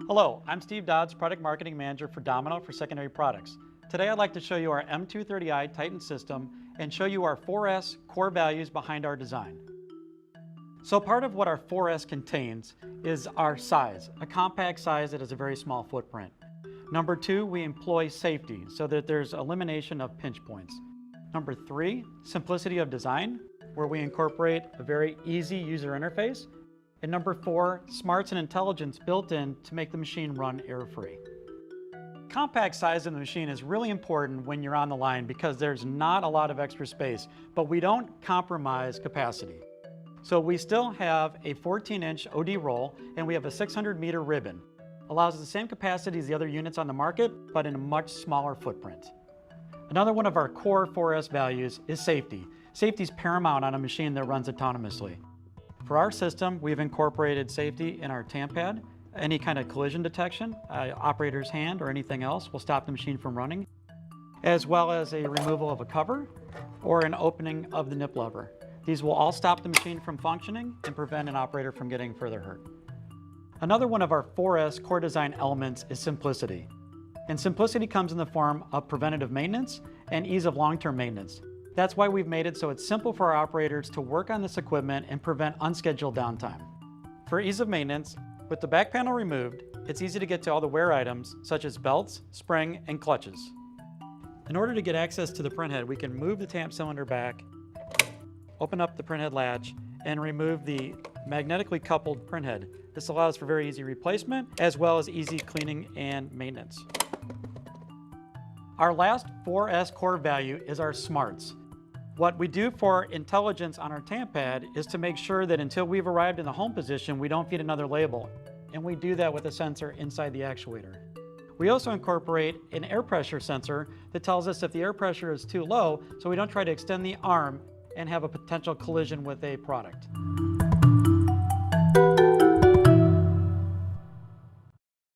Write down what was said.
Hello, I'm Steve Dodds, Product Marketing Manager for Domino for Secondary Products. Today I'd like to show you our M230i Titan system and show you our 4S core values behind our design. So part of what our 4S contains is our size, a compact size that has a very small footprint. Number 2, we employ safety so that there's elimination of pinch points. Number 3, simplicity of design, where we incorporate a very easy user interface. And number 4, smarts and intelligence built in to make the machine run error-free. Compact size of the machine is really important when you're on the line because there's not a lot of extra space, but we don't compromise capacity. So we still have a 14-inch OD roll and we have a 600-meter ribbon. Allows the same capacity as the other units on the market, but in a much smaller footprint. Another one of our core 4S values is safety. Safety is paramount on a machine that runs autonomously. For our system, we've incorporated safety in our TAMPad. Any kind of collision detection, operator's hand or anything else will stop the machine from running, as well as a removal of a cover or an opening of the nip lever. These will all stop the machine from functioning and prevent an operator from getting further hurt. Another one of our 4S core design elements is simplicity. And simplicity comes in the form of preventative maintenance and ease of long-term maintenance. That's why we've made it so it's simple for our operators to work on this equipment and prevent unscheduled downtime. For ease of maintenance, with the back panel removed, it's easy to get to all the wear items such as belts, spring, and clutches. In order to get access to the printhead, we can move the tamp cylinder back, open up the printhead latch, and remove the magnetically coupled printhead. This allows for very easy replacement as well as easy cleaning and maintenance. Our last 4S core value is our smarts. What we do for intelligence on our TAMPad is to make sure that until we've arrived in the home position, we don't feed another label. And we do that with a sensor inside the actuator. We also incorporate an air pressure sensor that tells us if the air pressure is too low, so we don't try to extend the arm and have a potential collision with a product.